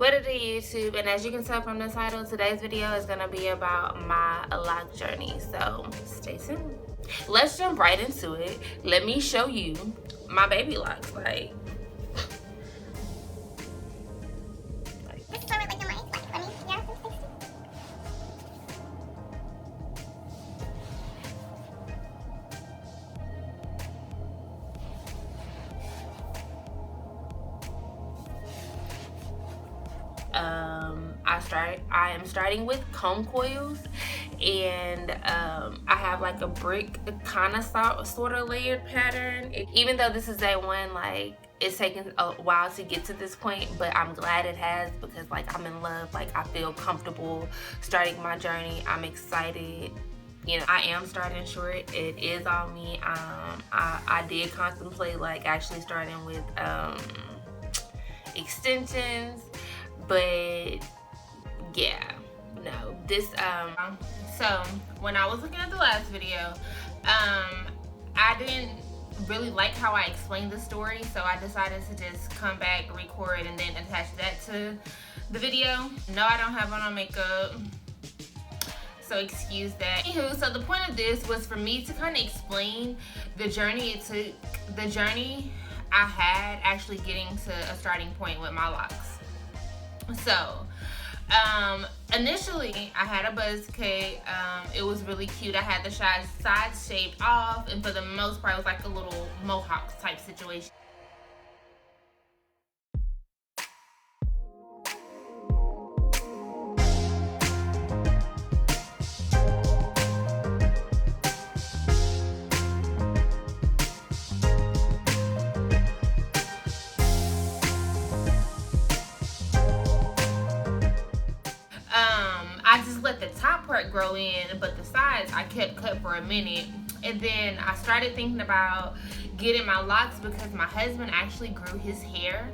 What it is, YouTube, and as you can tell from the title, today's video is gonna be about my lock journey, so stay tuned. Let's jump right into it. Let me show you my baby locks. I am starting with comb coils, and I have like a brick kind of sort of layered pattern. Even though this is A1, like it's taken a while to get to this point, but I'm glad it has, because like I'm in love. Like I feel comfortable starting my journey. I'm excited. You know, I am starting short. It is all me. I did contemplate like actually starting with extensions, but yeah, no, this so when I was looking at the last video, I didn't really like how I explained the story, so I decided to just come back, record, and then attach that to the video. No, I don't have on makeup, so excuse that. Anywho, so the point of this was for me to kind of explain the journey it took, the journey I had actually getting to a starting point with my locks. So initially I had a buzz cut. It was really cute. I had the sides shaved off, and for the most part it was like a little mohawk type situation. I just let the top part grow in, but the sides I kept cut for a minute. And then I started thinking about getting my locks, because my husband actually grew his hair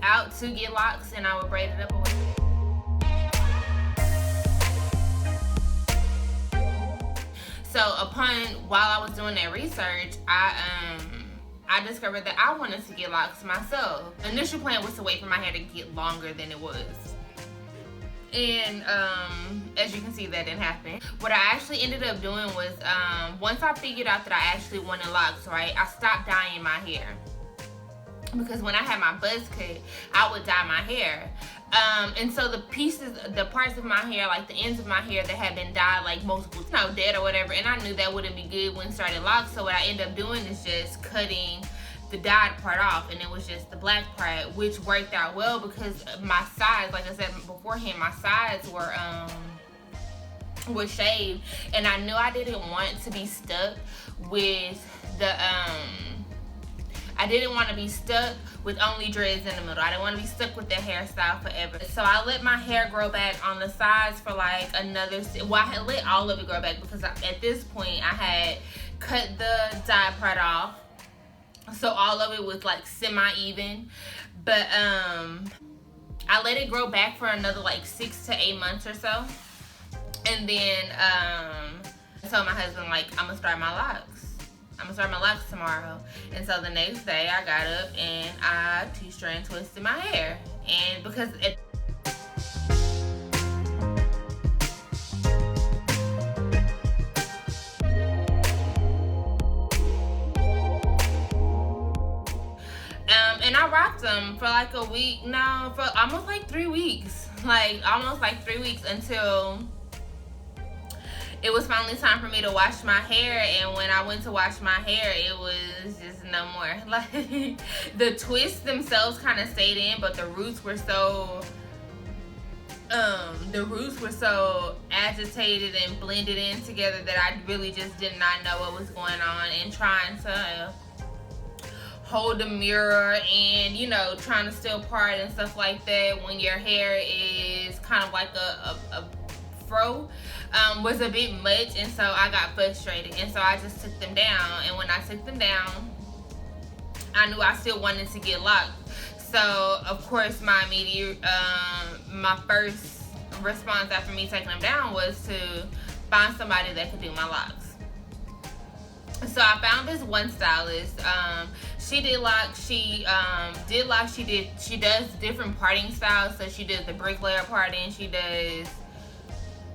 out to get locks, and I would braid it up a little bit. So while I was doing that research, I discovered that I wanted to get locks myself. The initial plan was to wait for my hair to get longer than it was. And as you can see, that didn't happen. What I actually ended up doing was, once I figured out that I actually wanted locks, right, I stopped dyeing my hair. Because when I had my buzz cut, I would dye my hair. And so the parts of my hair, like the ends of my hair that had been dyed like multiple times, dead or whatever, and I knew that wouldn't be good when starting locks. So what I ended up doing is just cutting the dyed part off, and it was just the black part, which worked out well because my sides, like I said beforehand, my sides were shaved, and I knew I didn't want to be stuck with the I didn't want to be stuck with only dreads in the middle. I didn't want to be stuck with that hairstyle forever. So I let my hair grow back on the sides for like another, well, I had let all of it grow back, because at this point I had cut the dye part off. So all of it was like semi-even, but I let it grow back for another like 6 to 8 months or so, and then I told my husband, like, I'm gonna start my locks tomorrow. And so the next day I got up and I two-strand twisted my hair, and because and I rocked them for like a week, no, for almost like 3 weeks. Almost like 3 weeks, until it was finally time for me to wash my hair. And when I went to wash my hair, it was just no more. Like, the twists themselves kind of stayed in, but the roots were so agitated and blended in together that I really just did not know what was going on. And trying to hold the mirror and, you know, trying to still part and stuff like that when your hair is kind of like a fro was a bit much, and so I got frustrated, and so I just took them down. And when I took them down, I knew I still wanted to get locked. So of course my first response after me taking them down was to find somebody that could do my locks. So I found this one stylist. She did locks. She does different parting styles. So she does the bricklayer parting. She does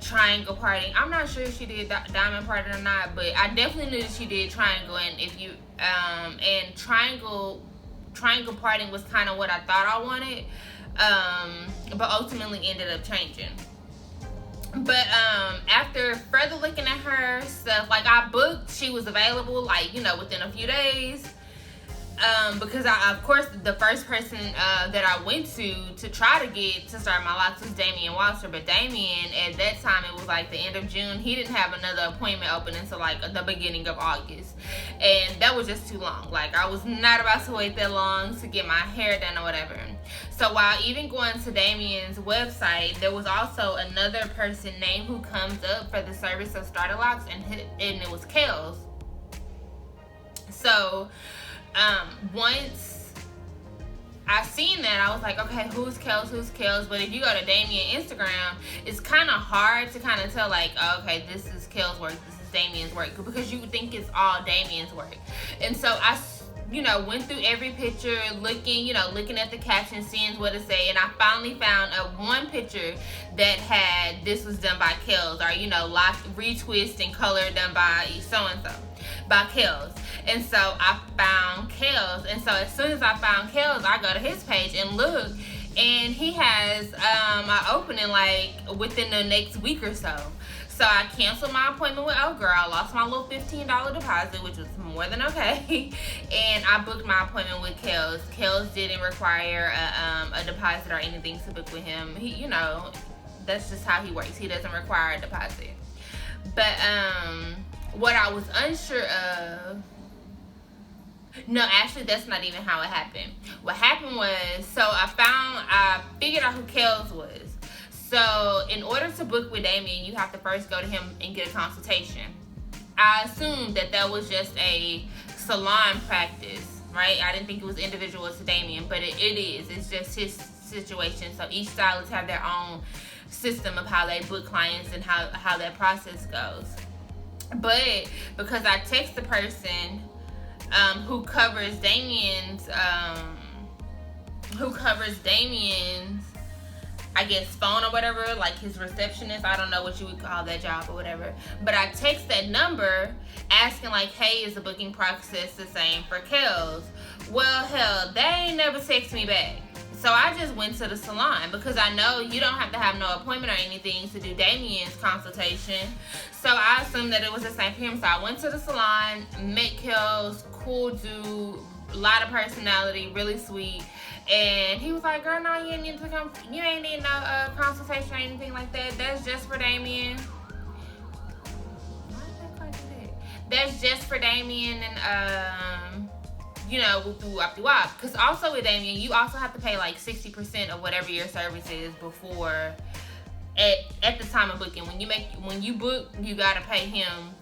triangle parting. I'm not sure if she did diamond parting or not, but I definitely knew that she did triangle. And if you and triangle parting was kind of what I thought I wanted, but ultimately ended up changing. But after further looking at her stuff, like I booked, she was available like, you know, within a few days. Because of course, the first person that I went to try to get to start my locks was Damian Walter. But Damian, at that time, it was like the end of June. He didn't have another appointment open until like the beginning of August. And that was just too long. Like, I was not about to wait that long to get my hair done or whatever. So while even going to Damian's website, there was also another person named who comes up for the service of starter locks, and it was Kels. So once I seen that, I was like, okay, who's Kels? But if you go to Damian Instagram, it's kind of hard to kind of tell, like, oh, okay, this is Kels' work, this is Damian's work, because you think it's all Damian's work. And so I, you know, went through every picture, looking at the caption, seeing what it say, and I finally found one picture that had "this was done by Kels," or, you know, lock, retwist and color done by so and so, by Kels. And so I found Kels, and so as soon as I found Kels, I go to his page and look, and he has an opening like within the next week or so. So I canceled my appointment with old girl. I lost my little $15 deposit, which was more than okay. And I booked my appointment with Kels. Kels didn't require a deposit or anything to book with him. He, you know, that's just how he works. He doesn't require a deposit. But what I was unsure of, no, actually, that's not even how it happened. What happened was, so I figured out who Kels was. So in order to book with Damian, you have to first go to him and get a consultation. I assumed that was just a salon practice, right? I didn't think it was individual to Damian, but it is. It's just his situation. So each stylist have their own system of how they book clients and how that process goes. But because I text the person who covers Damian's, I guess, phone or whatever, like his receptionist, I don't know what you would call that job or whatever, but I text that number asking like, hey, is the booking process the same for Kels? Well, hell, they ain't never text me back. So I just went to the salon, because I know you don't have to have no appointment or anything to do Damian's consultation. So I assumed that it was the same for him. So I went to the salon, met Kels, cool dude, a lot of personality, really sweet. And he was like, girl, no, you ain't need to come. You ain't need no consultation or anything like that. That's just for Damian. Why did I do that? That's just for Damian and you know, whoop-de-wop. Because also with Damian, you also have to pay like 60% of whatever your service is before, at the time of booking. When you book, you gotta pay him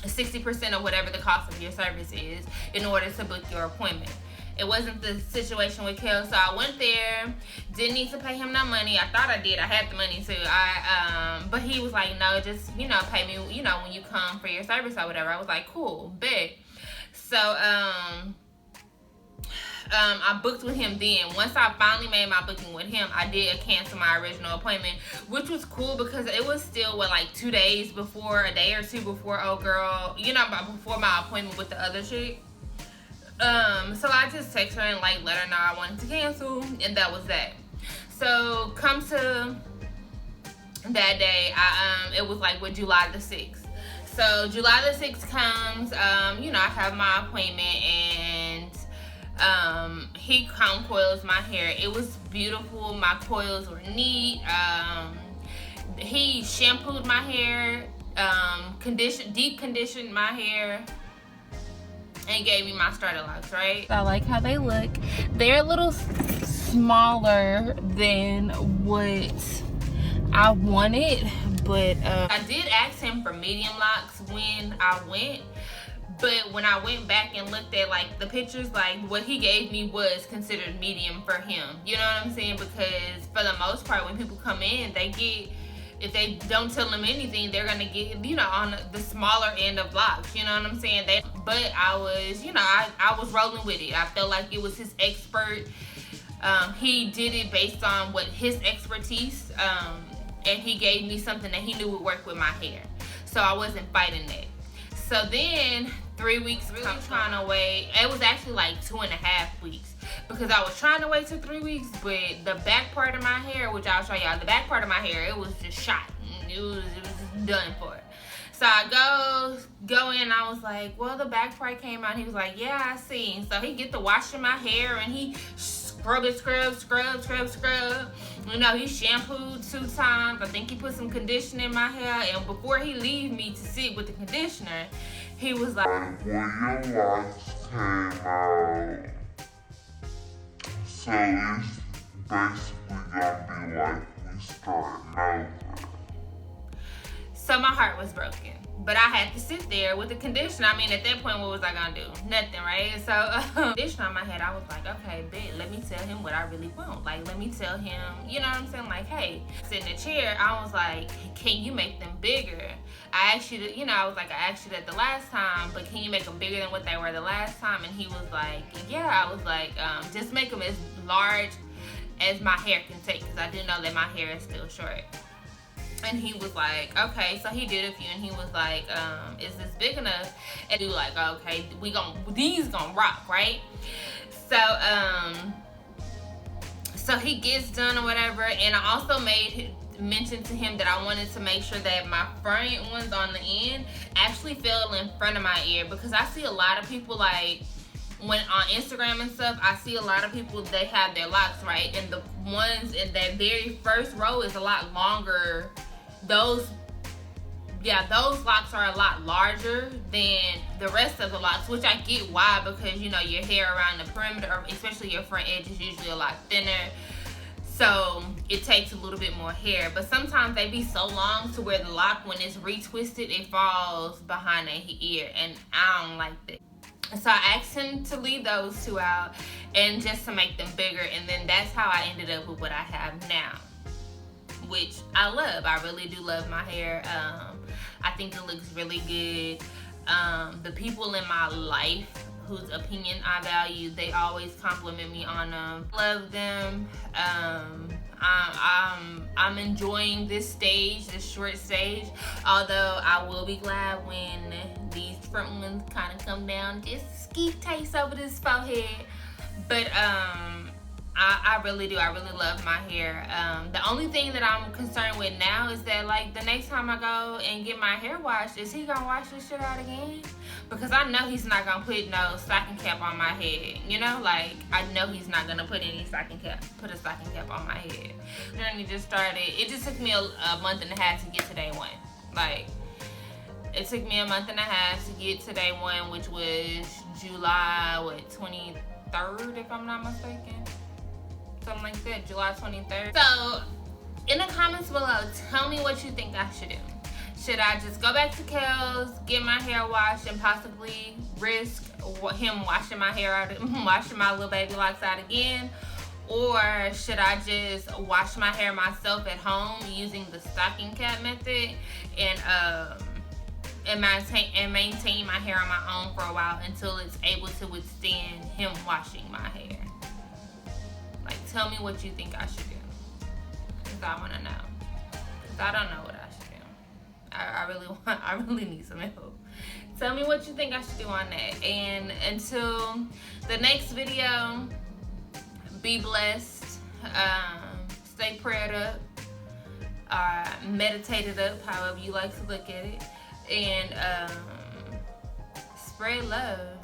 60% of whatever the cost of your service is in order to book your appointment. It wasn't the situation with Kels, so I went there, didn't need to pay him no money. I thought I did, I had the money too. But he was like, no, just, you know, pay me, you know, when you come for your service or whatever. I was like, cool, bet. So I booked with him then. Once I finally made my booking with him, I did cancel my original appointment, which was cool because it was still, what, like 2 days before, a day or two before old girl, you know, before my appointment with the other chick. So I just texted her and like let her know I wanted to cancel, and that was that. So come to that day, it was like with July the 6th. So July the 6th comes, you know, I have my appointment, and he coils my hair. It was beautiful. My coils were neat. He shampooed my hair, deep conditioned my hair, and gave me my starter locks, right? I like how they look. They're a little smaller than what I wanted, but I did ask him for medium locks when I went, but when I went back and looked at like the pictures, like what he gave me was considered medium for him. You know what I'm saying? Because for the most part, when people come in, they get, if they don't tell him anything, they're gonna get, you know, on the smaller end of locks. You know what I'm saying? But I was, you know, I was rolling with it. I felt like it was his expert. He did it based on what his expertise, and he gave me something that he knew would work with my hair. So I wasn't fighting that. So then 3 weeks, really trying to wait. It was actually like 2.5 weeks, because I was trying to wait till 3 weeks, but the back part of my hair, which I'll show y'all, the back part of my hair, it was just shot. It was just done for it. So I go in, I was like, well, the back part came out. He was like, yeah, I seen. So he get to washing my hair, and he scrub. You know, he shampooed 2 times. I think he put some conditioner in my hair. And before he leave me to sit with the conditioner, he was like, well, your locks came out. So it's basically gonna be like we starting over. So my heart was broken. But I had to sit there with the conditioner. I mean, at that point, what was I gonna do? Nothing, right? So, conditioner on my head, I was like, okay, bet, let me tell him what I really want. Like, let me tell him, you know what I'm saying? Like, hey, sit in the chair. I was like, can you make them bigger? I asked you to, you know, I was like, I asked you that the last time, but can you make them bigger than what they were the last time? And he was like, yeah. I was like, just make them as large as my hair can take, because I do know that my hair is still short. And he was like, okay. So he did a few, and he was like, is this big enough? And we were like, okay, these gonna rock, right? So so he gets done or whatever, and I also mentioned to him that I wanted to make sure that my front ones on the end actually fell in front of my ear, because I see a lot of people, like, when on Instagram and stuff, I see a lot of people, they have their locks, right? And the ones in that very first row is a lot longer. Those locks are a lot larger than the rest of the locks, which I get why, because, you know, your hair around the perimeter, especially your front edge, is usually a lot thinner. So it takes a little bit more hair. But sometimes they be so long to where the lock, when it's retwisted, it falls behind their ear. And I don't like that. So I asked him to leave those 2 out, and just to make them bigger. And then that's how I ended up with what I have now, which I love. I really do love my hair. I think it looks really good. The people in my life whose opinion I value, they always compliment me on them. Love them. I'm enjoying this stage, this short stage. Although I will be glad when these front ones kind of come down, just skeet taste over this forehead. But I really do. I really love my hair. The only thing that I'm concerned with now is that, like, the next time I go and get my hair washed, is he gonna wash this shit out again? Because I know he's not gonna put no stocking cap on my head. You know, like, I know he's not gonna put a stocking cap on my head. The journey just started. It just took me a month and a half to get to day 1. Like, it took me a month and a half to get to day 1, which was July 23rd, if I'm not mistaken. Something like that, July 23rd. So, in the comments below, tell me what you think I should do. Should I just go back to Coil's, get my hair washed, and possibly risk him washing my hair out, washing my little baby locks out again? Or should I just wash my hair myself at home using the stocking cap method, and maintain my hair on my own for a while until it's able to withstand him washing my hair? Like, tell me what you think I should do, because I want to know. Because I don't know what I should do. I really need some help. Tell me what you think I should do on that. And until the next video, be blessed. Stay prayed up. Meditated up, however you like to look at it. And spread love.